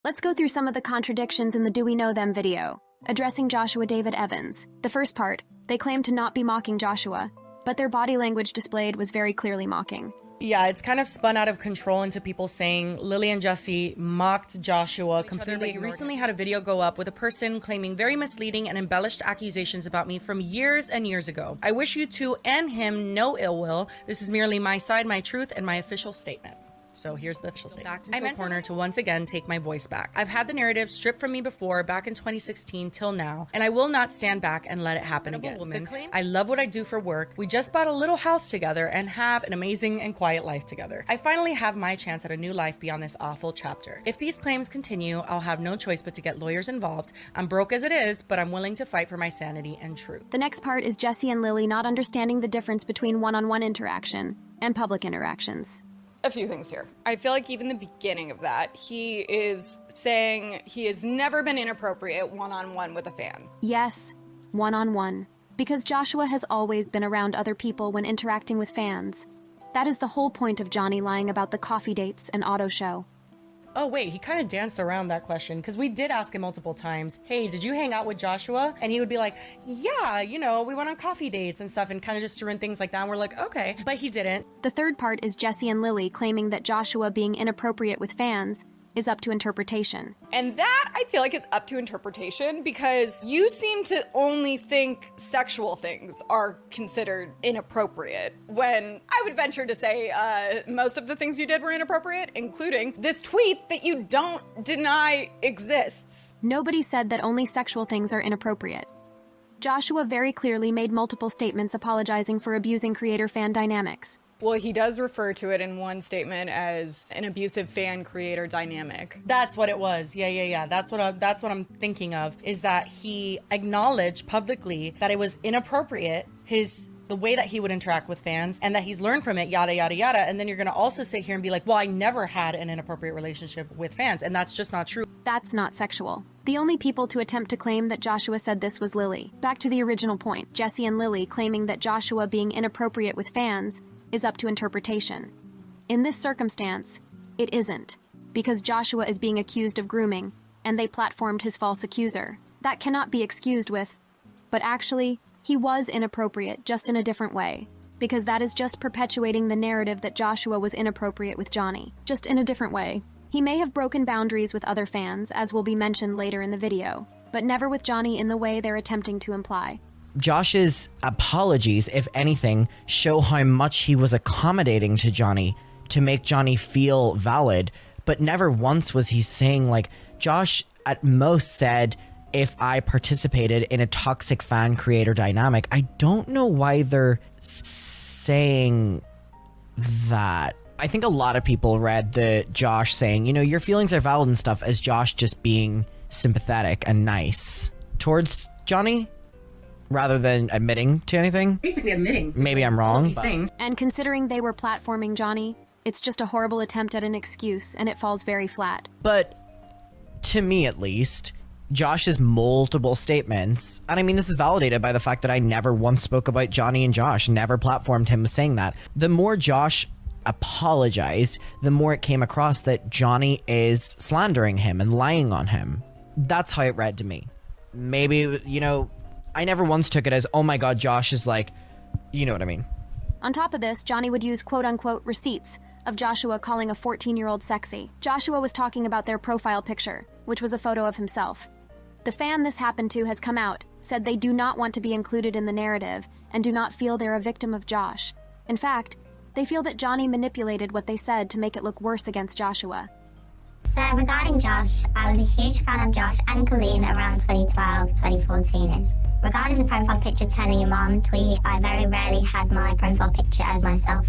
Let's go through some of the contradictions in the Do We Know Them video, addressing Joshua David Evans. The first part, they claim to not be mocking Joshua, but their body language displayed was very clearly mocking. Yeah, it's kind of spun out of control into people saying Lily and Jessi mocked Joshua completely. He recently had a video go up with a person claiming very misleading and embellished accusations about me from years and years ago. I wish you two and him no ill will. This is merely my side, my truth, and my official statement. So here's the official statement. I'm in a corner to once again take my voice back. I've had the narrative stripped from me before, back in 2016 till now, and I will not stand back and let it happen again. Woman, I love what I do for work. We just bought a little house together and have an amazing and quiet life together. I finally have my chance at a new life beyond this awful chapter. If these claims continue, I'll have no choice but to get lawyers involved. I'm broke as it is, but I'm willing to fight for my sanity and truth. The next part is Jessi and Lily not understanding the difference between one-on-one interaction and public interactions. A few things here. I feel like even the beginning of that, he is saying he has never been inappropriate one-on-one with a fan. Yes, one-on-one. Because Joshua has always been around other people when interacting with fans. That is the whole point of Johnny lying about the coffee dates and auto show. Oh wait, he kind of danced around that question because we did ask him multiple times, hey, did you hang out with Joshua? And he would be like, yeah, you know, we went on coffee dates and stuff, and kind of just threw in things like that. And we're like, okay, but he didn't. The third part is Jessi and Lily claiming that Joshua being inappropriate with fans is up to interpretation. And that, I feel like, is up to interpretation because you seem to only think sexual things are considered inappropriate when I would venture to say most of the things you did were inappropriate, including this tweet that you don't deny exists. Nobody said that only sexual things are inappropriate. Joshua very clearly made multiple statements apologizing for abusing creator-fan dynamics. Well, he does refer to it in one statement as an abusive fan-creator dynamic. That's what it was. Yeah. That's what I'm thinking of, is that he acknowledged publicly that it was inappropriate, the way that he would interact with fans, and that he's learned from it, yada, yada, yada. And then you're going to also sit here and be like, well, I never had an inappropriate relationship with fans. And that's just not true. That's not sexual. The only people to attempt to claim that Joshua said this was Lily. Back to the original point, Jessi and Lily claiming that Joshua being inappropriate with fans is up to interpretation. In this circumstance, it isn't, because Joshua is being accused of grooming, and they platformed his false accuser. That cannot be excused with, but actually, he was inappropriate, just in a different way, because that is just perpetuating the narrative that Joshua was inappropriate with Johnny, just in a different way. He may have broken boundaries with other fans, as will be mentioned later in the video, but never with Johnny in the way they're attempting to imply. Josh's apologies, if anything, show how much he was accommodating to Johnny to make Johnny feel valid, but never once was he saying, like, Josh at most said, if I participated in a toxic fan-creator dynamic. I don't know why they're saying that. I think a lot of people read the Josh saying, you know, your feelings are valid and stuff, as Josh just being sympathetic and nice towards Johnny, rather than admitting to anything. Basically admitting. Maybe I'm wrong. Things. And considering they were platforming Johnny, it's just a horrible attempt at an excuse, and it falls very flat. But to me, at least, Josh's multiple statements, and I mean, this is validated by the fact that I never once spoke about Johnny and Josh, never platformed him saying that. The more Josh apologized, the more it came across that Johnny is slandering him and lying on him. That's how it read to me. Maybe, you know, I never once took it as, oh my god, Josh is like, you know what I mean. On top of this, Johnny would use quote-unquote receipts of Joshua calling a 14-year-old sexy. Joshua was talking about their profile picture, which was a photo of himself. The fan this happened to has come out, said they do not want to be included in the narrative, and do not feel they're a victim of Josh. In fact, they feel that Johnny manipulated what they said to make it look worse against Joshua. So regarding Josh, I was a huge fan of Josh and Colleen around 2012, 2014-ish. Regarding the profile picture turning him on tweet, I very rarely had my profile picture as myself.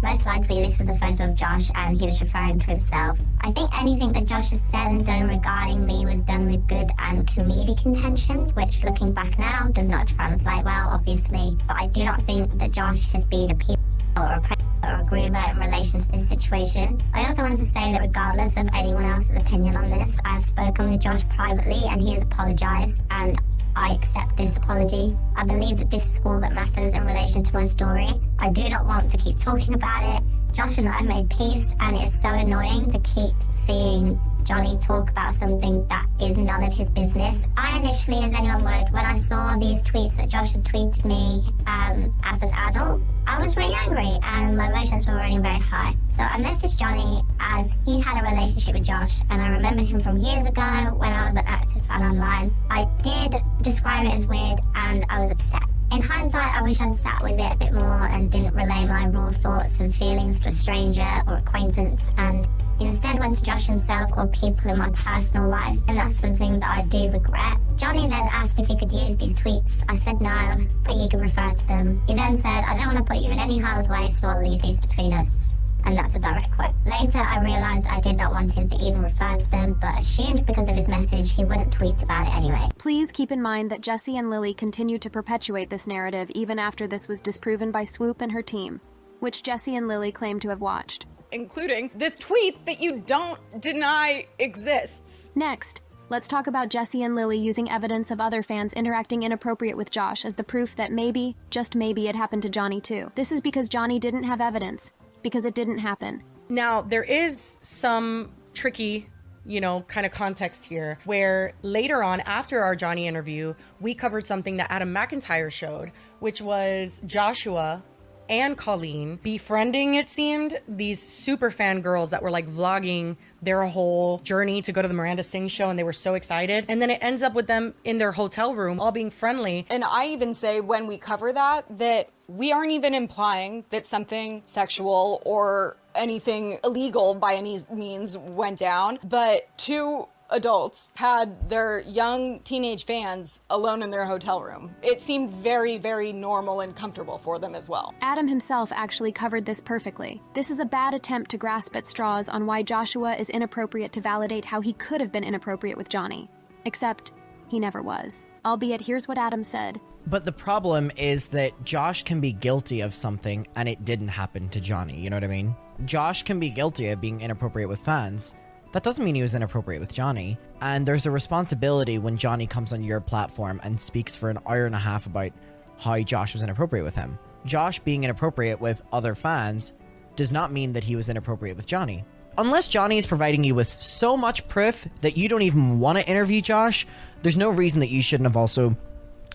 Most likely this was a photo of Josh and he was referring to himself. I think anything that Josh has said and done regarding me was done with good and comedic intentions, which looking back now does not translate well, obviously. But I do not think that Josh has been a pedophile or a predator or a groomer in relation to this situation. I also want to say that regardless of anyone else's opinion on this, I have spoken with Josh privately and he has apologised, and I accept this apology. I believe that this is all that matters in relation to my story. I do not want to keep talking about it. Josh and I have made peace, and it is so annoying to keep seeing Johnny talk about something that is none of his business. I initially, as anyone would, when I saw these tweets that Josh had tweeted me as an adult, I was really angry and my emotions were running very high. So I messaged Johnny as he had a relationship with Josh, and I remembered him from years ago when I was an active fan online. I did describe it as weird and I was upset. In hindsight, I wish I'd sat with it a bit more and didn't relay my raw thoughts and feelings to a stranger or acquaintance, and instead went to Josh himself or people in my personal life, and that's something that I do regret. Johnny then asked if he could use these tweets. I said no, but he could refer to them. He then said, I don't want to put you in any harm's way, so I'll leave these between us. And that's a direct quote. Later, I realised I did not want him to even refer to them, but assumed because of his message, he wouldn't tweet about it anyway. Please keep in mind that Jessi and Lily continued to perpetuate this narrative even after this was disproven by Swoop and her team, which Jessi and Lily claim to have watched. Including this tweet that you don't deny exists. Next, let's talk about Jessi and Lily using evidence of other fans interacting inappropriate with Josh as the proof that maybe, just maybe, it happened to Johnny too. This is because Johnny didn't have evidence, because it didn't happen. Now, there is some tricky, kind of context here where later on after our Johnny interview, we covered something that Adam McIntyre showed, which was Joshua and Colleen befriending, it seemed, these super fan girls that were like vlogging their whole journey to go to the Miranda Sings show, and they were so excited. And then it ends up with them in their hotel room all being friendly. And I even say when we cover that we aren't even implying that something sexual or anything illegal by any means went down, but two adults had their young teenage fans alone in their hotel room. It seemed very, very normal and comfortable for them as well. Adam himself actually covered this perfectly. This is a bad attempt to grasp at straws on why Joshua is inappropriate to validate how he could have been inappropriate with Johnny. Except, he never was. Albeit, here's what Adam said. But the problem is that Josh can be guilty of something and it didn't happen to Johnny, you know what I mean? Josh can be guilty of being inappropriate with fans. That doesn't mean he was inappropriate with Johnny. And there's a responsibility when Johnny comes on your platform and speaks for an hour and a half about how Josh was inappropriate with him. Josh being inappropriate with other fans does not mean that he was inappropriate with Johnny. Unless Johnny is providing you with so much proof that you don't even want to interview Josh, there's no reason that you shouldn't have also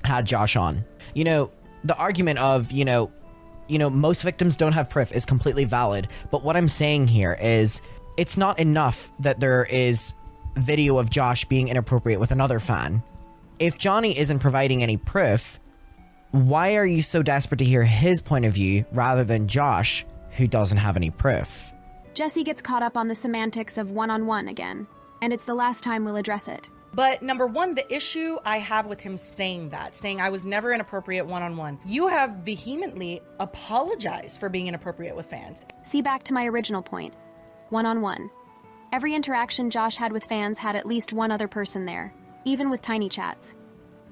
had Josh on. The argument of, most victims don't have proof is completely valid. But what I'm saying here is it's not enough that there is video of Josh being inappropriate with another fan. If Johnny isn't providing any proof, why are you so desperate to hear his point of view rather than Josh, who doesn't have any proof? Jessi gets caught up on the semantics of one-on-one again, and it's the last time we'll address it. But number one, the issue I have with him saying I was never inappropriate one-on-one. You have vehemently apologized for being inappropriate with fans. See, back to my original point. One-on-one. Every interaction Josh had with fans had at least one other person there, even with tiny chats.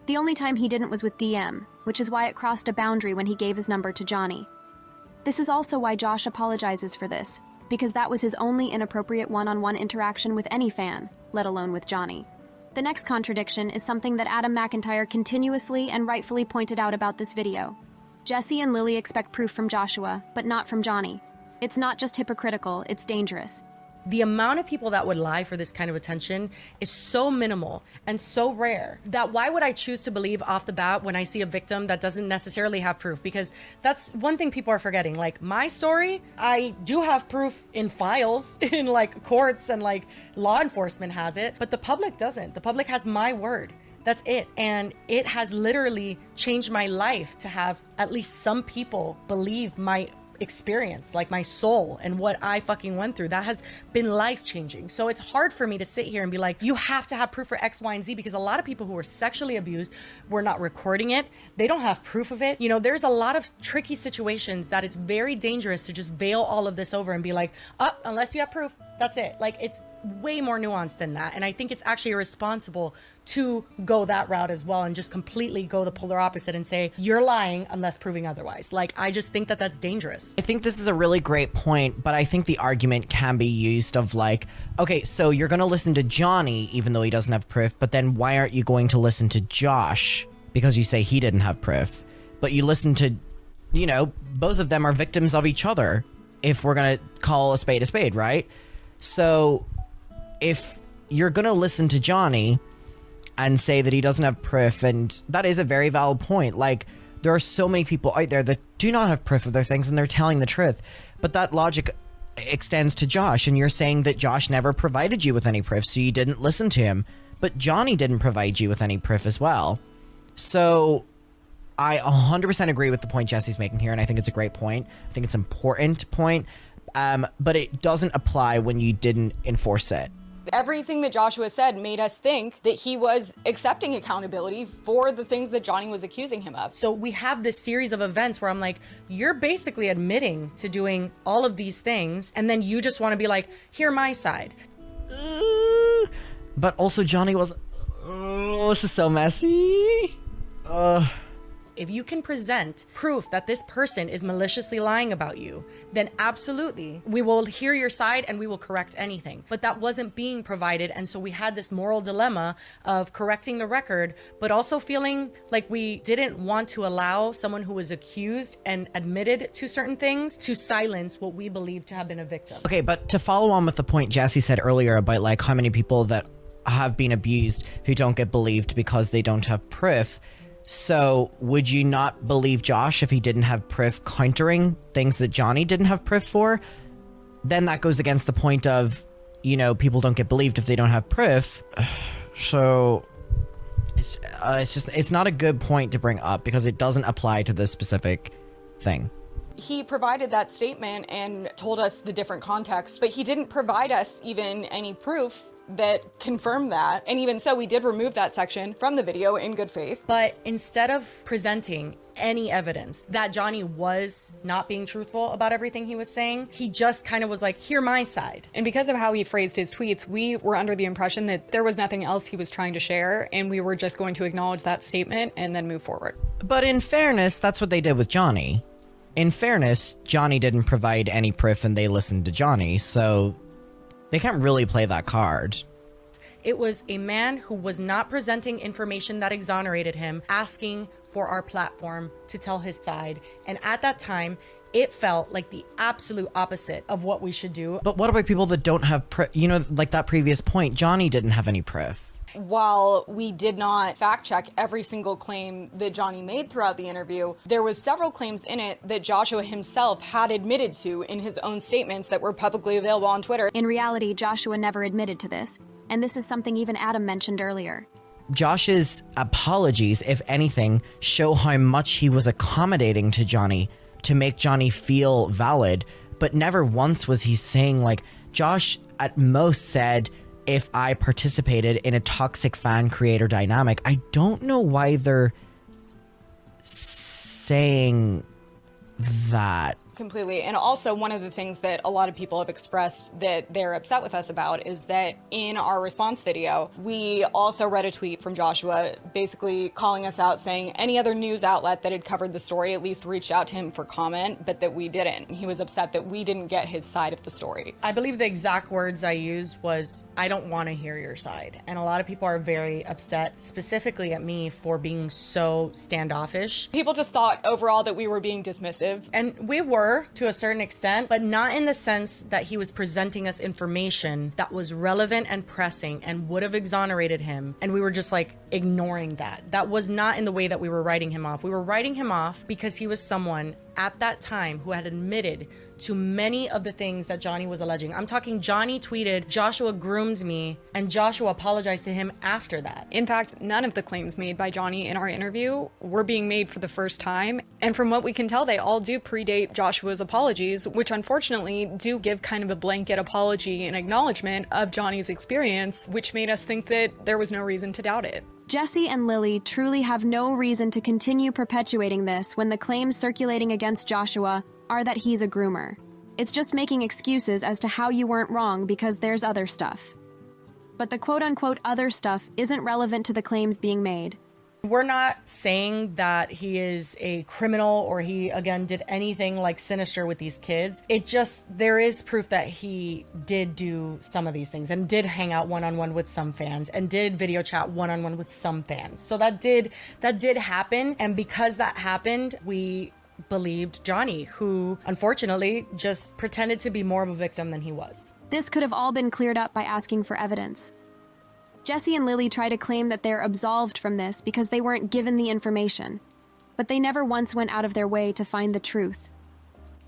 The only time he didn't was with DM, which is why it crossed a boundary when he gave his number to Johnny. This is also why Josh apologizes for this, because that was his only inappropriate one-on-one interaction with any fan, let alone with Johnny. The next contradiction is something that Adam McIntyre continuously and rightfully pointed out about this video. Jessi and Lily expect proof from Joshua, but not from Johnny. It's not just hypocritical, it's dangerous. The amount of people that would lie for this kind of attention is so minimal and so rare that why would I choose to believe off the bat when I see a victim that doesn't necessarily have proof? Because that's one thing people are forgetting. Like my story, I do have proof in files, in like courts, and like law enforcement has it, but the public doesn't. The public has my word. That's it. And it has literally changed my life to have at least some people believe my experience, like my soul and what I fucking went through. That has been life-changing. So it's hard for me to sit here and be like, you have to have proof for X, Y, and Z, because a lot of people who were sexually abused were not recording it. They don't have proof of it. There's a lot of tricky situations that it's very dangerous to just veil all of this over and be like, unless you have proof, that's it. Like, it's way more nuanced than that. And I think it's actually irresponsible to go that route as well and just completely go the polar opposite and say, you're lying unless proving otherwise. Like, I just think that that's dangerous. I think this is a really great point, but I think the argument can be used of like, okay, so you're going to listen to Johnny even though he doesn't have proof, but then why aren't you going to listen to Josh because you say he didn't have proof? But you listen to, both of them are victims of each other if we're going to call a spade, right? So if you're going to listen to Johnny and say that he doesn't have proof, and that is a very valid point. Like, there are so many people out there that do not have proof of their things, and they're telling the truth. But that logic extends to Josh, and you're saying that Josh never provided you with any proof, so you didn't listen to him. But Johnny didn't provide you with any proof as well. So I 100% agree with the point Jessi's making here, and I think it's a great point. I think it's an important point, but it doesn't apply when you didn't enforce it. Everything that Joshua said made us think that he was accepting accountability for the things that Johnny was accusing him of. So we have this series of events where I'm like, you're basically admitting to doing all of these things, and then you just want to be like, hear my side. But also Johnny was... Oh, this is so messy. If you can present proof that this person is maliciously lying about you, then absolutely, we will hear your side and we will correct anything. But that wasn't being provided, and so we had this moral dilemma of correcting the record, but also feeling like we didn't want to allow someone who was accused and admitted to certain things to silence what we believe to have been a victim. Okay, but to follow on with the point Jessi said earlier about like how many people that have been abused who don't get believed because they don't have proof. So would you not believe Josh if he didn't have proof countering things that Johnny didn't have proof for? Then that goes against the point of, you know, people don't get believed if they don't have proof. So it's not a good point to bring up because it doesn't apply to this specific thing. He provided that statement and told us the different context, but he didn't provide us even any proof that confirmed that. And even so, we did remove that section from the video in good faith. But instead of presenting any evidence that Johnny was not being truthful about everything he was saying, he just kind of was like, hear my side. And because of how he phrased his tweets, we were under the impression that there was nothing else he was trying to share, and we were just going to acknowledge that statement and then move forward. But in fairness, that's what they did with Johnny. In fairness, Johnny didn't provide any proof and they listened to Johnny, so they can't really play that card. It was a man who was not presenting information that exonerated him, asking for our platform to tell his side. And at that time, it felt like the absolute opposite of what we should do. But what about people that don't have proof? You know, like that previous point, Johnny didn't have any proof. While we did not fact check every single claim that Johnny made throughout the interview, there was several claims in it that Joshua himself had admitted to in his own statements that were publicly available on Twitter. In reality, Joshua never admitted to this, and this is something even Adam mentioned earlier. Josh's apologies, if anything, show how much he was accommodating to Johnny to make Johnny feel valid, but never once was he saying, like, Josh at most said, if I participated in a toxic fan-creator dynamic. I don't know why they're saying that. Completely. And also, one of the things that a lot of people have expressed that they're upset with us about is that in our response video, we also read a tweet from Joshua basically calling us out, saying any other news outlet that had covered the story at least reached out to him for comment, but that we didn't. He was upset that we didn't get his side of the story. I believe the exact words I used was, I don't want to hear your side. And a lot of people are very upset, specifically at me, for being so standoffish. People just thought overall that we were being dismissive. And we were, to a certain extent, but not in the sense that he was presenting us information that was relevant and pressing and would have exonerated him, and we were just like ignoring that. That was not in the way that we were writing him off. We were writing him off because he was someone at that time who had admitted to many of the things that Johnny was alleging. I'm talking Johnny tweeted, Joshua groomed me, and Joshua apologized to him after that. In fact, none of the claims made by Johnny in our interview were being made for the first time. And from what we can tell, they all do predate Joshua's apologies, which unfortunately do give kind of a blanket apology and acknowledgement of Johnny's experience, which made us think that there was no reason to doubt it. Jessi and Lily truly have no reason to continue perpetuating this when the claims circulating against Joshua are that he's a groomer. It's just making excuses as to how you weren't wrong because there's other stuff. But the quote-unquote other stuff isn't relevant to the claims being made. We're not saying that he is a criminal or he, again, did anything like sinister with these kids. It just, there is proof that he did do some of these things and did hang out one-on-one with some fans and did video chat one-on-one with some fans. So that did happen. And because that happened, we believed Johnny, who unfortunately just pretended to be more of a victim than he was. This could have all been cleared up by asking for evidence. Jessi and Lily try to claim that they're absolved from this because they weren't given the information, but they never once went out of their way to find the truth.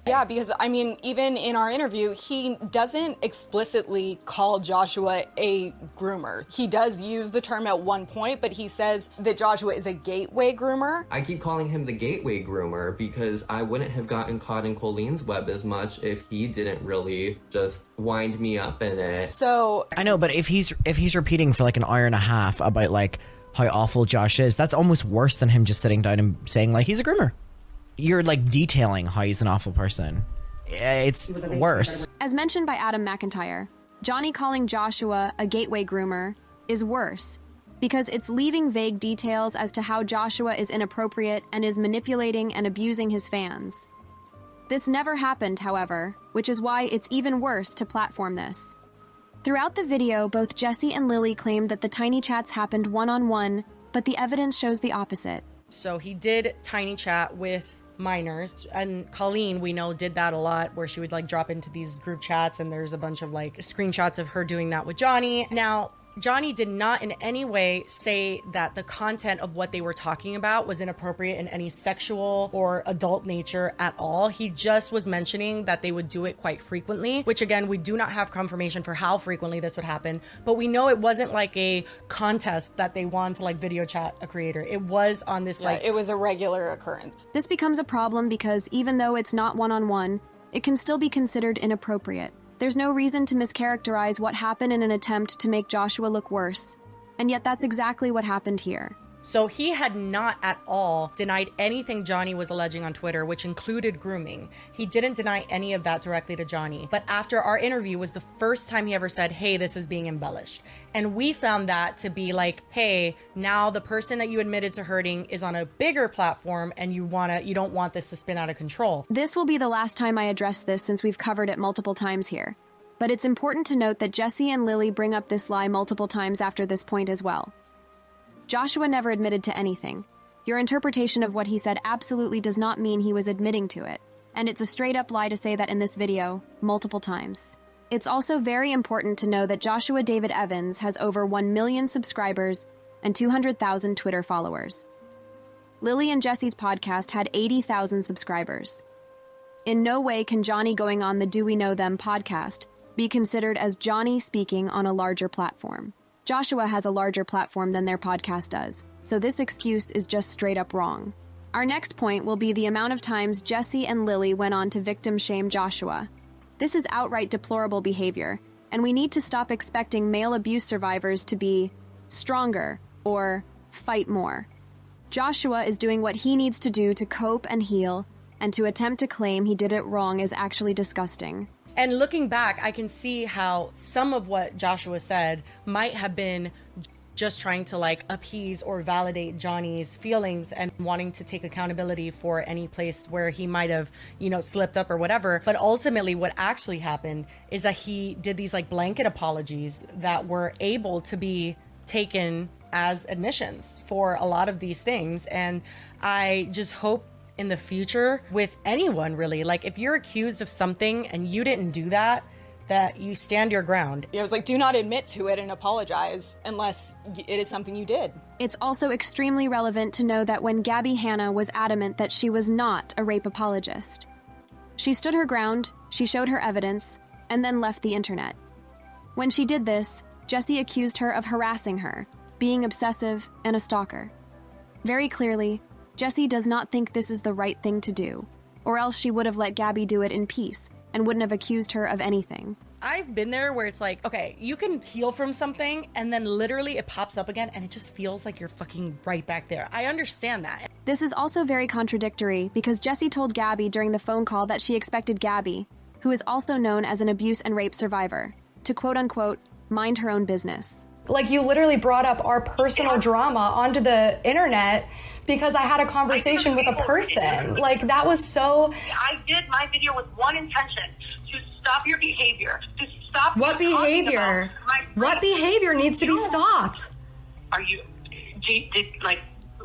Yeah, because I mean, even in our interview, he doesn't explicitly call Joshua a groomer. He does use the term at one point, but he says that Joshua is a gateway groomer. I keep calling him the gateway groomer because I wouldn't have gotten caught in Colleen's web as much if he didn't really just wind me up in it. So I know, but if he's repeating for like an hour and a half about like how awful Josh is, that's almost worse than him just sitting down and saying like he's a groomer. You're like detailing how he's an awful person. It's worse. As mentioned by Adam McIntyre, Johnny calling Joshua a gateway groomer is worse because it's leaving vague details as to how Joshua is inappropriate and is manipulating and abusing his fans. This never happened, however, which is why it's even worse to platform this. Throughout the video, both Jessi and Lily claimed that the tiny chats happened one-on-one, but the evidence shows the opposite. So he did tiny chat with minors, and Colleen, we know, did that a lot, where she would like drop into these group chats, and there's a bunch of like screenshots of her doing that with Johnny. Now, Johnny did not in any way say that the content of what they were talking about was inappropriate in any sexual or adult nature at all. He just was mentioning that they would do it quite frequently, which again, we do not have confirmation for how frequently this would happen, but we know it wasn't like a contest that they wanted to like video chat a creator. It was on this it was a regular occurrence. This becomes a problem because even though it's not one-on-one, it can still be considered inappropriate. There's no reason to mischaracterize what happened in an attempt to make Joshua look worse, and yet that's exactly what happened here. So he had not at all denied anything Johnny was alleging on Twitter, which included grooming. He didn't deny any of that directly to Johnny. But after our interview was the first time he ever said, hey, this is being embellished. And we found that to be like, hey, now the person that you admitted to hurting is on a bigger platform and you don't want this to spin out of control. This will be the last time I address this since we've covered it multiple times here. But it's important to note that Jessi and Lily bring up this lie multiple times after this point as well. Joshua never admitted to anything. Your interpretation of what he said absolutely does not mean he was admitting to it, and it's a straight-up lie to say that in this video, multiple times. It's also very important to know that Joshua David Evans has over 1 million subscribers and 200,000 Twitter followers. Lily and Jessi's podcast had 80,000 subscribers. In no way can Johnny going on the Do We Know Them podcast be considered as Johnny speaking on a larger platform. Joshua has a larger platform than their podcast does, so this excuse is just straight up wrong. Our next point will be the amount of times Jessi and Lily went on to victim shame Joshua. This is outright deplorable behavior, and we need to stop expecting male abuse survivors to be stronger or fight more. Joshua is doing what he needs to do to cope and heal, and to attempt to claim he did it wrong is actually disgusting. And looking back, I can see how some of what Joshua said might have been just trying to like appease or validate Johnny's feelings and wanting to take accountability for any place where he might have, slipped up or whatever. But ultimately what actually happened is that he did these like blanket apologies that were able to be taken as admissions for a lot of these things. And I just hope in the future with anyone really, like if you're accused of something and you didn't do that you stand your ground. It was like, do not admit to it and apologize unless it is something you did. It's also extremely relevant to know that when Gabby Hanna was adamant that she was not a rape apologist, she stood her ground, she showed her evidence, and then left the internet. When she did this, Jessi accused her of harassing her, being obsessive, and a stalker. Very clearly, Jessi does not think this is the right thing to do, or else she would have let Gabby do it in peace and wouldn't have accused her of anything. I've been there where it's like, okay, you can heal from something and then literally it pops up again and it just feels like you're fucking right back there. I understand that. This is also very contradictory because Jessi told Gabby during the phone call that she expected Gabby, who is also known as an abuse and rape survivor, to quote-unquote, mind her own business. Like, you literally brought up our personal drama onto the internet because I had a conversation with a person. Like, that was so... I did my video with one intention, to stop your behavior, to stop... What behavior? What behavior needs to be stopped? Are you...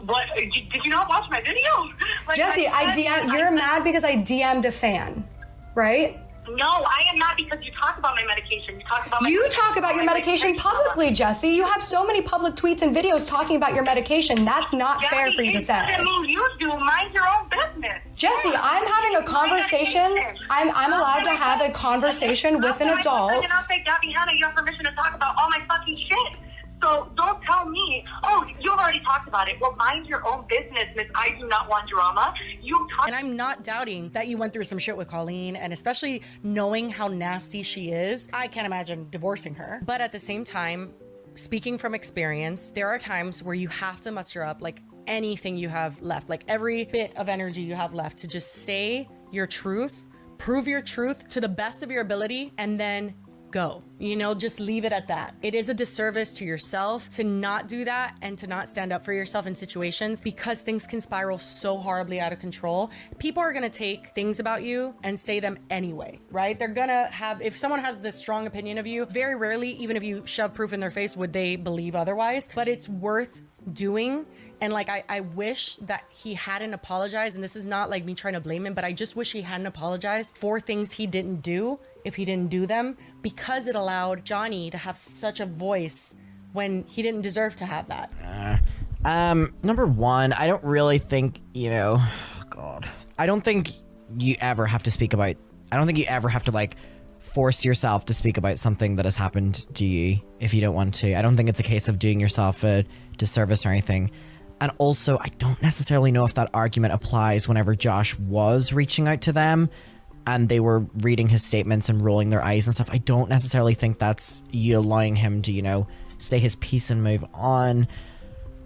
What? Did you not watch my video? Jessi, you're mad because I DM'd a fan, right? No, I am not, because you talk about my medication. You talk about You talk about your medication publicly, Jessi. You have so many public tweets and videos talking about your medication. That's not fair for you to say. It doesn't mean you do. Mind your own business. Jessi, I'm having a conversation. I'm allowed to have a conversation with an adult. And I'll say, Gabby Hanna, you have permission to talk about all my fucking shit. So don't tell me, oh, you've already talked about it. Well, mind your own business, Miss I do not want drama. And I'm not doubting that you went through some shit with Colleen, and especially knowing how nasty she is, I can't imagine divorcing her. But at the same time, speaking from experience, there are times where you have to muster up like anything you have left, like every bit of energy you have left to just say your truth, prove your truth to the best of your ability, and then go. You know, just leave it at that. It is a disservice to yourself to not do that and to not stand up for yourself in situations, because things can spiral so horribly out of control. People are gonna take things about you and say them anyway, right? They're gonna have, if someone has this strong opinion of you, very rarely, even if you shove proof in their face, would they believe otherwise. But it's worth doing. And like, I wish that he hadn't apologized. And this is not like me trying to blame him, but I just wish he hadn't apologized for things he didn't do if he didn't do them, because it allowed Johnny to have such a voice when he didn't deserve to have that. Number one, I don't really think, God, I don't think you ever have to speak about, I don't think you ever have to like force yourself to speak about something that has happened to you if you don't want to. I don't think it's a case of doing yourself a disservice or anything. And also, I don't necessarily know if that argument applies whenever Josh was reaching out to them and they were reading his statements and rolling their eyes and stuff. I don't necessarily think that's you allowing him to, say his piece and move on.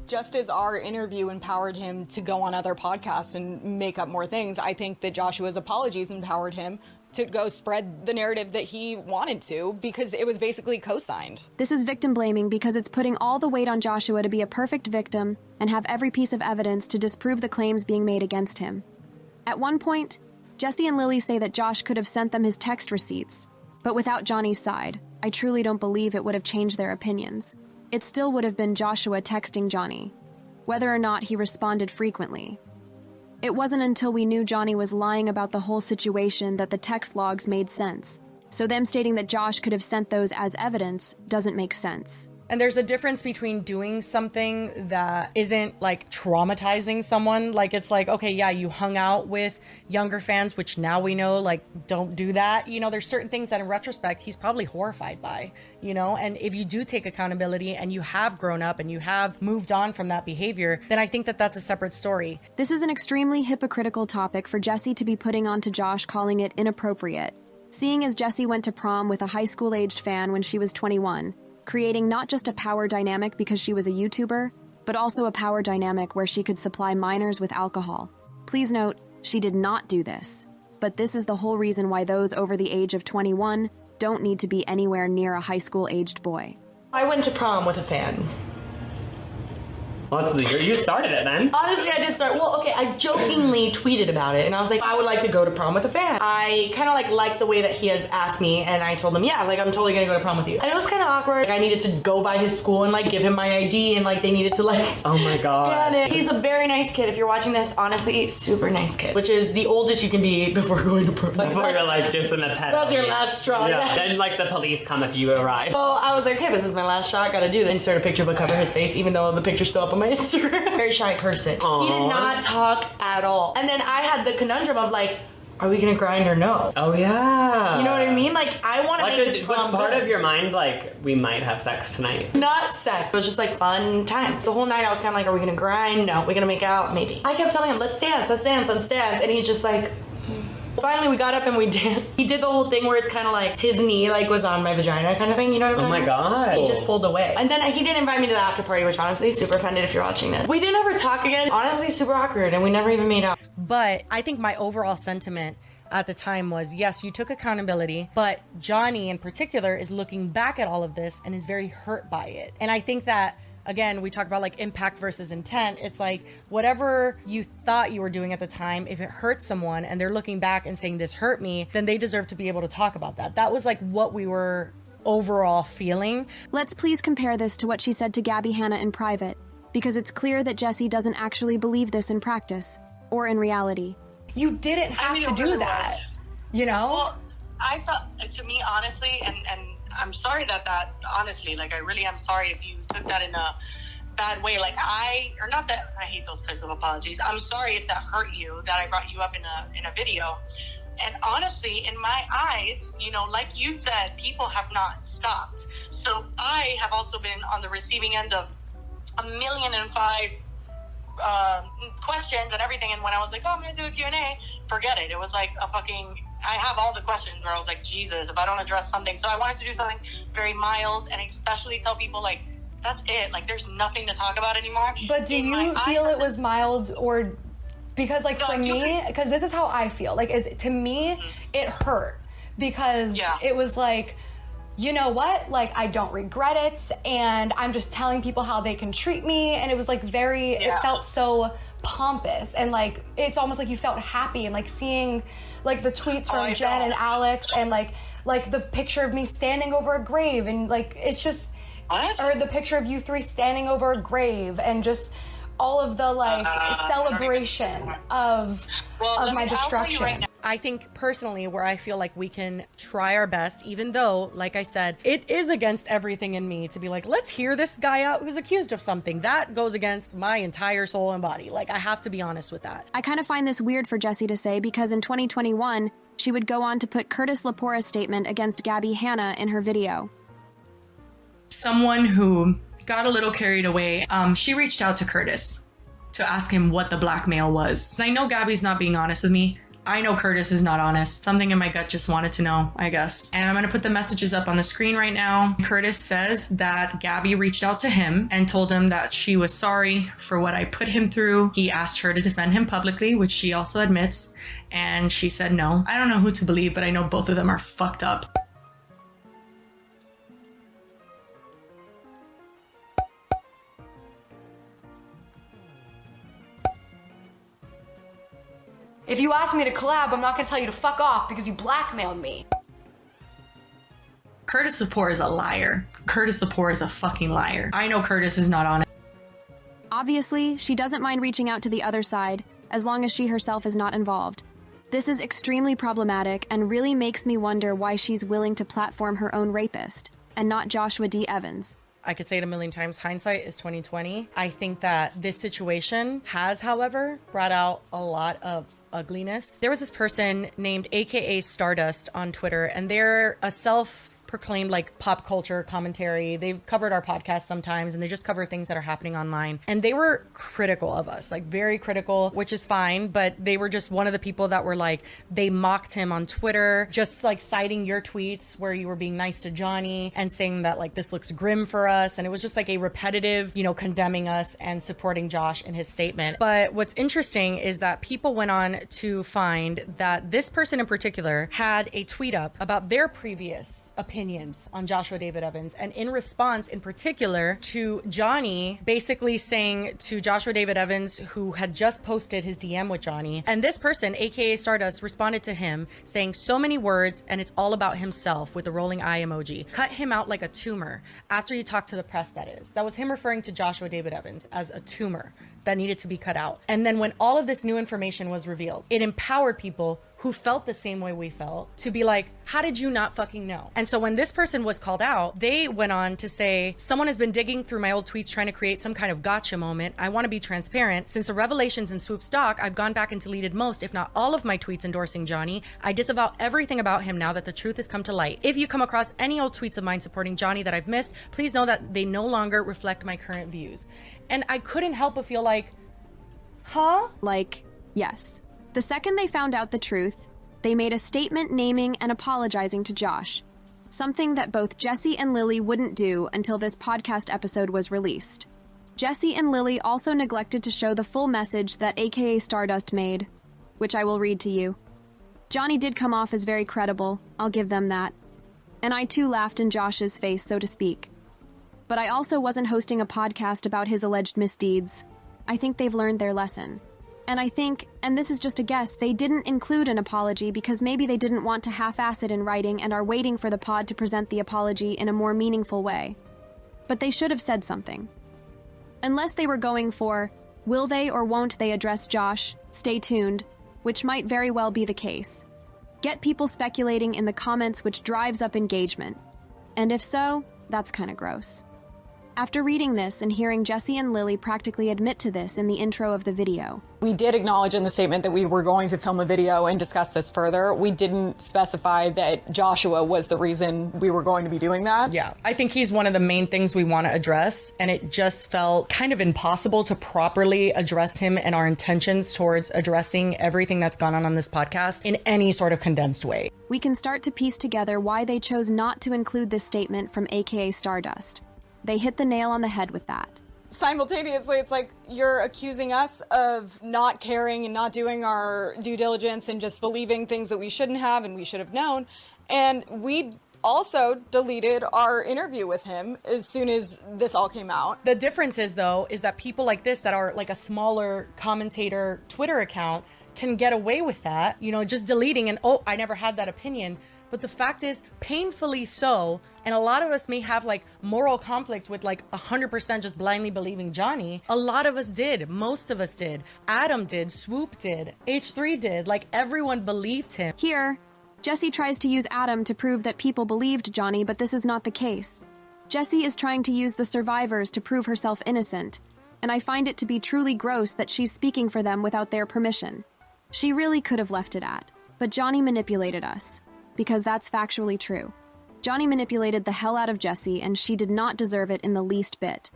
Just as our interview empowered him to go on other podcasts and make up more things, I think that Joshua's apologies empowered him to go spread the narrative that he wanted to, because it was basically co-signed. This is victim blaming because it's putting all the weight on Joshua to be a perfect victim and have every piece of evidence to disprove the claims being made against him. At one point, Jessi and Lily say that Josh could have sent them his text receipts, but without Johnny's side, I truly don't believe it would have changed their opinions. It still would have been Joshua texting Johnny, whether or not he responded frequently. It wasn't until we knew Johnny was lying about the whole situation that the text logs made sense. So them stating that Josh could have sent those as evidence doesn't make sense. And there's a difference between doing something that isn't like traumatizing someone. Like, it's like, okay, yeah, you hung out with younger fans, which now we know, like, don't do that. There's certain things that in retrospect, he's probably horrified by, and if you do take accountability and you have grown up and you have moved on from that behavior, then I think that that's a separate story. This is an extremely hypocritical topic for Jessi to be putting onto Josh, calling it inappropriate. Seeing as Jessi went to prom with a high school-aged fan when she was 21, creating not just a power dynamic because she was a YouTuber, but also a power dynamic where she could supply minors with alcohol. Please note, she did not do this, but this is the whole reason why those over the age of 21 don't need to be anywhere near a high school-aged boy. I went to prom with a fan. Well, you started it then. Honestly, I did start. Well, okay, I jokingly tweeted about it, and I was like, I would like to go to prom with a fan. I kind of liked the way that he had asked me, and I told him, yeah, I'm totally gonna go to prom with you. And it was kind of awkward. I needed to go by his school and give him my ID, and they needed to oh my god, scan it. He's a very nice kid. If you're watching this, honestly, super nice kid. Which is the oldest you can be before going to prom. Before you're just in the pet. That's your last straw. Yeah. Then the police come if you arrive. So I was like, okay, this is my last shot. Gotta do this. Insert a picture but cover his face, even though the picture's still up on my Instagram. Very shy person. Aww. He did not talk at all. And then I had the conundrum of are we gonna grind or no? Oh yeah. You know what I mean? I want to make this prom was part good. of your mind we might have sex tonight? Not sex. It was just fun times. The whole night I was kind of are we gonna grind? No. We're gonna make out? Maybe. I kept telling him, let's dance, and he's just Finally, we got up and we danced. He did the whole thing where it's kind of his knee was on my vagina kind of thing, you know what I'm talking about? Oh my god. He just pulled away. And then he didn't invite me to the after party, which honestly is super offended if you're watching this. We didn't ever talk again. Honestly, super awkward, and we never even made out. But I think my overall sentiment at the time was, yes, you took accountability, but Johnny in particular is looking back at all of this and is very hurt by it. And I think that, again, we talk about impact versus intent. It's whatever you thought you were doing at the time, if it hurts someone and they're looking back and saying this hurt me, then they deserve to be able to talk about that. That was what we were overall feeling. Let's please compare this to what she said to Gabby Hanna in private, because it's clear that Jessi doesn't actually believe this in practice or in reality. You didn't have to do that, Well, I felt, to me, honestly, and I'm sorry that honestly, like, I really am sorry if you took that in a bad way. Like, or not that I hate those types of apologies. I'm sorry if that hurt you, that I brought you up in a video. And honestly, in my eyes, you know, like you said, people have not stopped. So I have also been on the receiving end of 1,000,005 questions and everything. And when I was like, oh, I'm going to do a Q&A, forget it. It was like I have all the questions where I was like, Jesus, if I don't address something. So I wanted to do something very mild and especially tell people, like, that's it. Like, there's nothing to talk about anymore. But do you feel it was mild, or because, like, for me, because this is how I feel. Like, to me, it hurt because it was like, you know what? Like, I don't regret it, and I'm just telling people how they can treat me, and it was like it felt so pompous, and like it's almost like you felt happy, and like seeing like the tweets from Jen and Alex, and like the picture of me standing over a grave, and like it's just. What? Or the picture of you three standing over a grave, and just all of the like celebration of my destruction. I think personally where I feel like we can try our best, even though, like I said, it is against everything in me to be like, let's hear this guy out who's accused of something. That goes against my entire soul and body. Like, I have to be honest with that. I kind of find this weird for Jessi to say, because in 2021, she would go on to put Curtis Lapora's statement against Gabby Hanna in her video. Someone who got a little carried away, she reached out to Curtis to ask him what the blackmail was. I know Gabby's not being honest with me. I know Curtis is not honest. Something in my gut just wanted to know, I guess. And I'm gonna put the messages up on the screen right now. Curtis says that Gabby reached out to him and told him that she was sorry for what I put him through. He asked her to defend him publicly, which she also admits. And she said no. I don't know who to believe, but I know both of them are fucked up. If you ask me to collab, I'm not gonna tell you to fuck off because you blackmailed me. Curtis Lepore is a liar. Curtis Lepore is a fucking liar. I know Curtis is not honest. Obviously, she doesn't mind reaching out to the other side, as long as she herself is not involved. This is extremely problematic and really makes me wonder why she's willing to platform her own rapist, and not Joshua D. Evans. I could say it a million times, hindsight is 2020. I think that this situation has, however, brought out a lot of ugliness. There was this person named AKA Stardust on Twitter, and they're a self-proclaimed like pop culture commentary. They've covered our podcast sometimes, and they just cover things that are happening online. And they were critical of us, like very critical, which is fine, but they were just one of the people that were like, they mocked him on Twitter, just like citing your tweets where you were being nice to Johnny and saying that like this looks grim for us. And it was just like a repetitive, you know, condemning us and supporting Josh in his statement. But what's interesting is that people went on to find that this person in particular had a tweet up about their previous opinions on Joshua David Evans, and in response in particular to Johnny basically saying to Joshua David Evans, who had just posted his DM with Johnny, and this person aka Stardust responded to him saying so many words and it's all about himself with the rolling eye emoji. Cut him out like a tumor. After you talk to the press, that is. That was him referring to Joshua David Evans as a tumor that needed to be cut out. And then when all of this new information was revealed, it empowered people who felt the same way we felt to be like, how did you not fucking know? And so when this person was called out, they went on to say, someone has been digging through my old tweets trying to create some kind of gotcha moment. I want to be transparent. Since the revelations in Swoop stock, I've gone back and deleted most, if not all of my tweets endorsing Johnny. I disavow everything about him now that the truth has come to light. If you come across any old tweets of mine supporting Johnny that I've missed, please know that they no longer reflect my current views. And I couldn't help but feel like, huh? Like, yes. The second they found out the truth, they made a statement naming and apologizing to Josh, something that both Jessi and Lily wouldn't do until this podcast episode was released. Jessi and Lily also neglected to show the full message that AKA Stardust made, which I will read to you. Johnny did come off as very credible, I'll give them that. And I too laughed in Josh's face, so to speak. But I also wasn't hosting a podcast about his alleged misdeeds. I think they've learned their lesson. And I think, and this is just a guess, they didn't include an apology because maybe they didn't want to half-ass it in writing and are waiting for the pod to present the apology in a more meaningful way. But they should have said something. Unless they were going for, will they or won't they address Josh? Stay tuned, which might very well be the case. Get people speculating in the comments, which drives up engagement. And if so, that's kind of gross. After reading this and hearing Jessi and Lily practically admit to this in the intro of the video, we did acknowledge in the statement that we were going to film a video and discuss this further. We didn't specify that Joshua was the reason we were going to be doing that. Yeah, I think he's one of the main things we want to address, and it just felt kind of impossible to properly address him and our intentions towards addressing everything that's gone on this podcast in any sort of condensed way. we can start to piece together why they chose not to include this statement from AKA Stardust. They hit the nail on the head with that. Simultaneously, it's like you're accusing us of not caring and not doing our due diligence and just believing things that we shouldn't have and we should have known. And we also deleted our interview with him as soon as this all came out. The difference is, though, is that people like this that are like a smaller commentator Twitter account can get away with that, you know, just deleting and, oh, I never had that opinion. But the fact is, painfully so, and a lot of us may have like moral conflict with like 100% just blindly believing Johnny. A lot of us did. Most of us did. Adam did. Swoop did. H3 did. Like, everyone believed him. Here, Jessi tries to use Adam to prove that people believed Johnny, but this is not the case. Jessi is trying to use the survivors to prove herself innocent, and I find it to be truly gross that she's speaking for them without their permission. She really could have left it at, but Johnny manipulated us. Because that's factually true. Johnny manipulated the hell out of Jessi, and she did not deserve it in the least bit.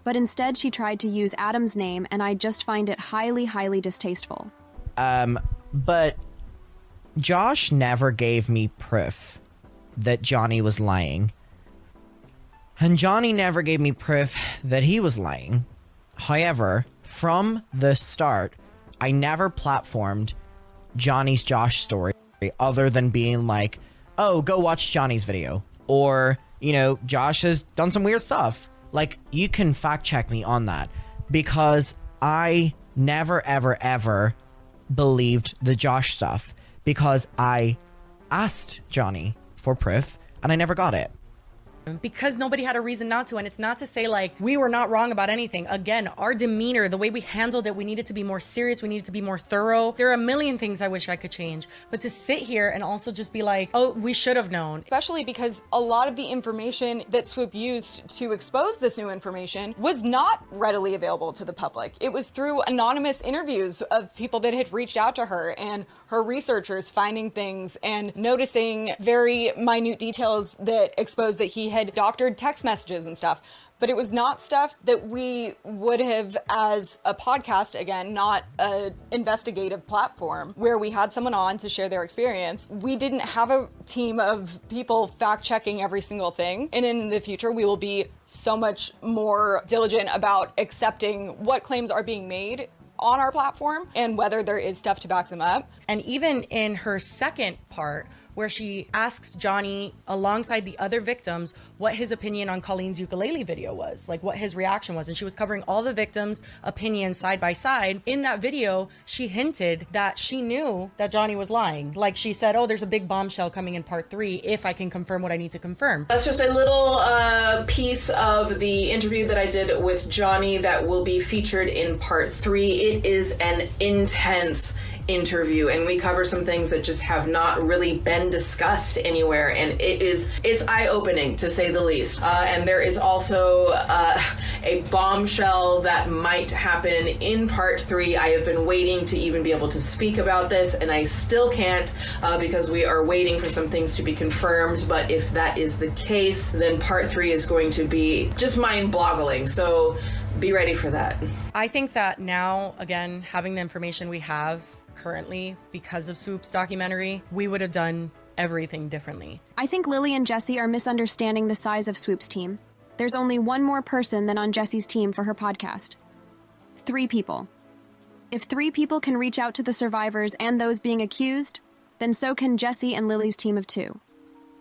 But instead, she tried to use Adam's name, and I just find it highly, highly distasteful. But Josh never gave me proof that Johnny was lying. And Johnny never gave me proof that he was lying. However, from the start, I never platformed Johnny's Josh story other than being like, oh, go watch Johnny's video. Or, you know, Josh has done some weird stuff. Like, you can fact check me on that. Because I never, ever, ever believed the Josh stuff. Because I asked Johnny for proof and I never got it. Because nobody had a reason not to. And it's not to say like we were not wrong about anything. Again, our demeanor, the way we handled it, we needed to be more serious. We needed to be more thorough. There are a million things I wish I could change. But to sit here and also just be like, oh, we should have known. Especially because a lot of the information that Swoop used to expose this new information was not readily available to the public. It was through anonymous interviews of people that had reached out to her and her researchers finding things and noticing very minute details that exposed that he had doctored text messages and stuff. But it was not stuff that we would have, as a podcast, again, not an investigative platform where we had someone on to share their experience. We didn't have a team of people fact-checking every single thing. And in the future, we will be so much more diligent about accepting what claims are being made on our platform and whether there is stuff to back them up. And even in her second part, where she asks Johnny, alongside the other victims, what his opinion on Colleen's ukulele video was, like what his reaction was. And she was covering all the victims' opinions side by side. In that video, she hinted that she knew that Johnny was lying. Like, she said, oh, there's a big bombshell coming in part 3 if I can confirm what I need to confirm. That's just a little piece of the interview that I did with Johnny that will be featured in part 3. It is an intense interview, and we cover some things that just have not really been discussed anywhere, and it's eye-opening, to say the least. And there is also a bombshell that might happen in part 3. I have been waiting to even be able to speak about this, and I still can't because we are waiting for some things to be confirmed. But if that is the case, then part 3 is going to be just mind-boggling. So be ready for that. I think that now, again, having the information we have currently because of Swoop's documentary, we would have done everything differently. I think Lily and Jessi are misunderstanding the size of Swoop's team. There's only one more person than on Jessi's team for her podcast. 3 people. If 3 people can reach out to the survivors and those being accused, then so can Jessi and Lily's team of 2.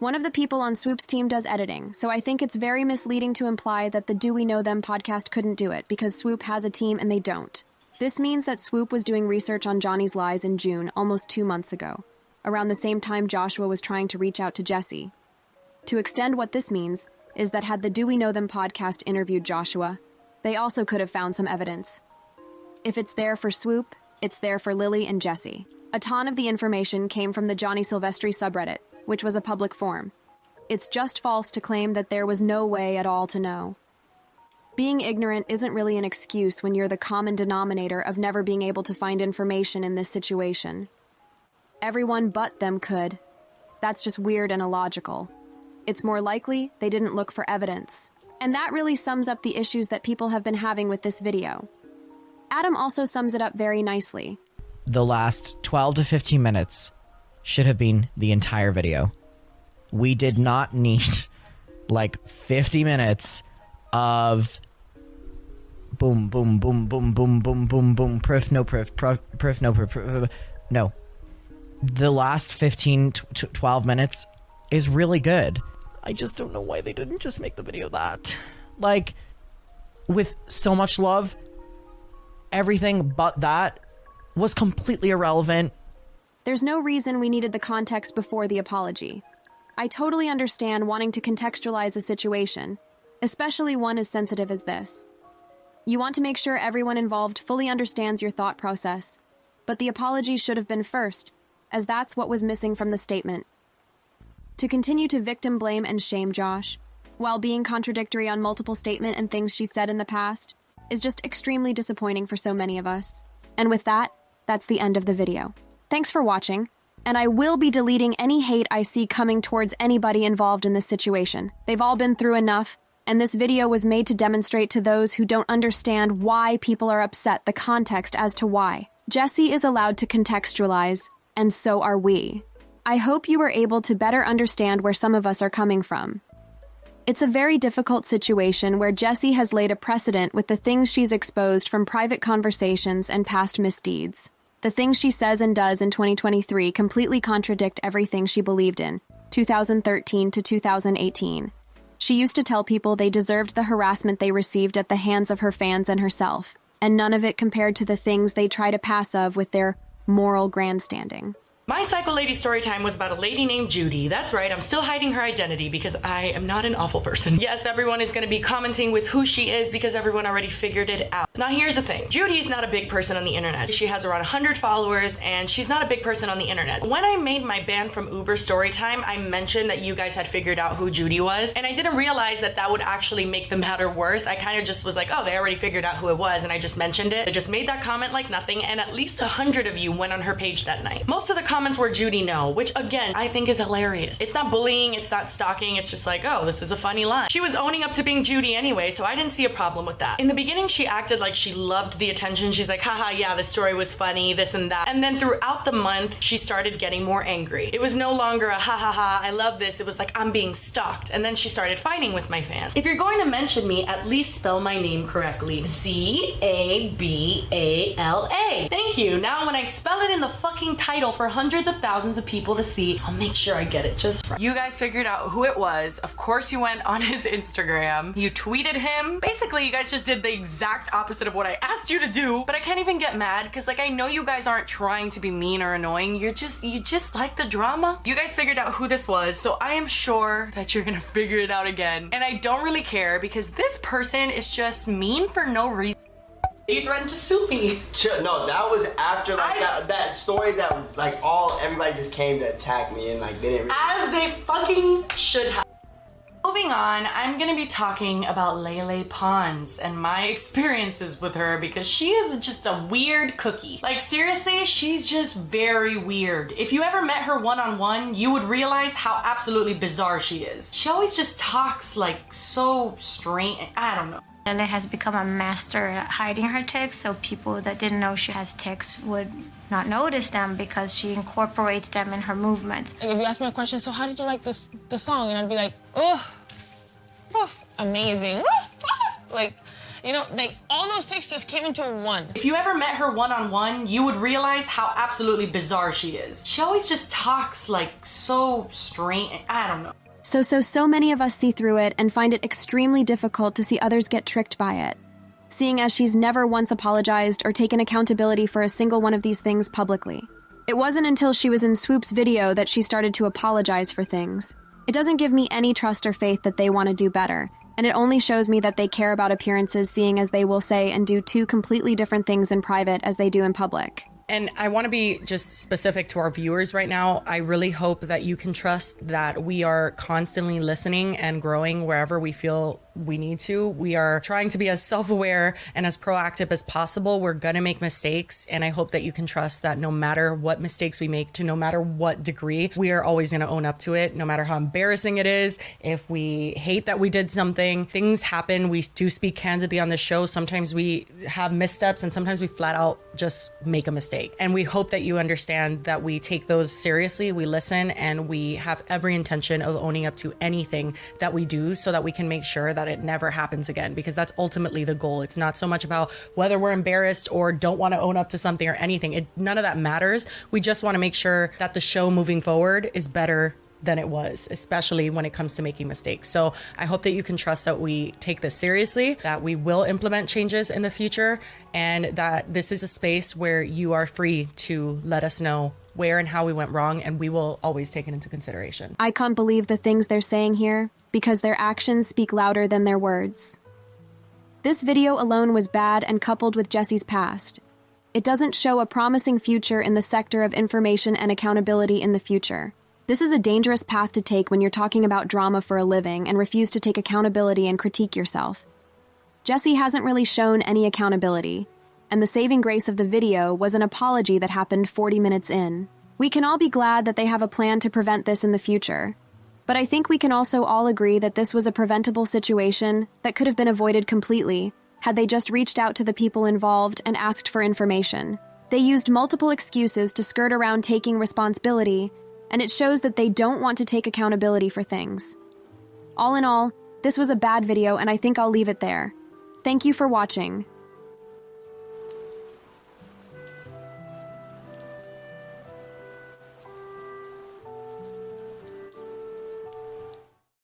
One of the people on Swoop's team does editing, so I think it's very misleading to imply that the Do We Know Them podcast couldn't do it because Swoop has a team and they don't. This means that Swoop was doing research on Johnny's lies in June, almost 2 months ago, around the same time Joshua was trying to reach out to Jessi. To extend what this means is that had the Do We Know Them podcast interviewed Joshua, they also could have found some evidence. If it's there for Swoop, it's there for Lily and Jessi. A ton of the information came from the Johnny Silvestri subreddit, which was a public forum. It's just false to claim that there was no way at all to know. Being ignorant isn't really an excuse when you're the common denominator of never being able to find information in this situation. Everyone but them could. That's just weird and illogical. It's more likely they didn't look for evidence. And that really sums up the issues that people have been having with this video. Adam also sums it up very nicely. The last 12 to 15 minutes should have been the entire video. We did not need like 50 minutes of boom, boom, boom, boom, boom, boom, boom, boom, proof, no proof, proof, no proof. No. The last 15 to 12 minutes is really good. I just don't know why they didn't just make the video that. Like, with so much love, everything but that was completely irrelevant. There's no reason we needed the context before the apology. I totally understand wanting to contextualize a situation, especially one as sensitive as this. You want to make sure everyone involved fully understands your thought process, but the apology should have been first, as that's what was missing from the statement. To continue to victim blame and shame Josh, while being contradictory on multiple statements and things she said in the past, is just extremely disappointing for so many of us. And with that, that's the end of the video. Thanks for watching, and I will be deleting any hate I see coming towards anybody involved in this situation. They've all been through enough, and this video was made to demonstrate to those who don't understand why people are upset the context as to why. Jessi is allowed to contextualize, and so are we. I hope you were able to better understand where some of us are coming from. It's a very difficult situation where Jessi has laid a precedent with the things she's exposed from private conversations and past misdeeds. The things she says and does in 2023 completely contradict everything she believed in, 2013 to 2018. She used to tell people they deserved the harassment they received at the hands of her fans and herself, and none of it compared to the things they try to pass of with their moral grandstanding. My Psycho Lady story time was about a lady named Judy. That's right, I'm still hiding her identity because I am not an awful person. Yes, everyone is going to be commenting with who she is because everyone already figured it out. Now here's the thing. Judy's not a big person on the internet. She has around 100 followers and she's not a big person on the internet. When I made my ban from Uber story time, I mentioned that you guys had figured out who Judy was, and I didn't realize that that would actually make the matter worse. I kind of just was like, oh, they already figured out who it was, and I just mentioned it. I just made that comment like nothing, and at least 100 of you went on her page that night. Most of the comments were Judy no, which again, I think is hilarious. It's not bullying, it's not stalking, it's just like, oh, this is a funny line. She was owning up to being Judy anyway, so I didn't see a problem with that. In the beginning, she acted like she loved the attention. She's like, haha, yeah, this story was funny, this and that. And then throughout the month, she started getting more angry. It was no longer a ha ha ha, I love this. It was like, I'm being stalked. And then she started fighting with my fans. If you're going to mention me, at least spell my name correctly. Z-A-B-A-L-A. Thank you. Now when I spell it in the fucking title for hundreds of thousands of people to see, I'll make sure I get it just right. You guys figured out who it was. Of course you went on his Instagram. You tweeted him. Basically, you guys just did the exact opposite of what I asked you to do. But I can't even get mad because like I know you guys aren't trying to be mean or annoying. You just like the drama. You guys figured out who this was, so I am sure that you're gonna figure it out again. And I don't really care because this person is just mean for no reason. You threatened to sue me. No, that was after like that story that like everybody just came to attack me and like they didn't really... As they fucking should have. Moving on, I'm gonna be talking about Lele Pons and my experiences with her because she is just a weird cookie. Like seriously, she's just very weird. If you ever met her one-on-one, you would realize how absolutely bizarre she is. She always just talks like so strange. I don't know. Lele has become a master at hiding her tics, so people that didn't know she has tics would not notice them because she incorporates them in her movements. Like if you ask me a question, so how did you like the song? And I'd be like, oh, amazing. Like, you know, like all those tics just came into one. If you ever met her one-on-one, you would realize how absolutely bizarre she is. She always just talks like so strange. I don't know. So many of us see through it and find it extremely difficult to see others get tricked by it, seeing as she's never once apologized or taken accountability for a single one of these things publicly. It wasn't until she was in Swoop's video that she started to apologize for things. It doesn't give me any trust or faith that they want to do better, and it only shows me that they care about appearances, seeing as they will say and do two completely different things in private as they do in public. And I want to be just specific to our viewers right now. I really hope that you can trust that we are constantly listening and growing wherever we feel we need to. We are trying to be as self-aware and as proactive as possible. We're gonna make mistakes, and I hope that you can trust that no matter what mistakes we make, to no matter what degree, we are always gonna own up to it, no matter how embarrassing it is. If we hate that we did something, things happen. We do speak candidly on the show. Sometimes we have missteps, and sometimes we flat out just make a mistake. And we hope that you understand that we take those seriously, we listen, and we have every intention of owning up to anything that we do so that we can make sure that it never happens again, because that's ultimately the goal. It's not so much about whether we're embarrassed or don't want to own up to something or anything. None of that matters. We just want to make sure that the show moving forward is better than it was, especially when it comes to making mistakes. So I hope that you can trust that we take this seriously, that we will implement changes in the future, and that this is a space where you are free to let us know where and how we went wrong, and we will always take it into consideration. I can't believe the things they're saying here, because their actions speak louder than their words. This video alone was bad, and coupled with Jessi's past, it doesn't show a promising future in the sector of information and accountability in the future. This is a dangerous path to take when you're talking about drama for a living and refuse to take accountability and critique yourself. Jessi hasn't really shown any accountability, and the saving grace of the video was an apology that happened 40 minutes in. We can all be glad that they have a plan to prevent this in the future, but I think we can also all agree that this was a preventable situation that could have been avoided completely had they just reached out to the people involved and asked for information. They used multiple excuses to skirt around taking responsibility, and it shows that they don't want to take accountability for things. All in all, this was a bad video, and I think I'll leave it there. Thank you for watching.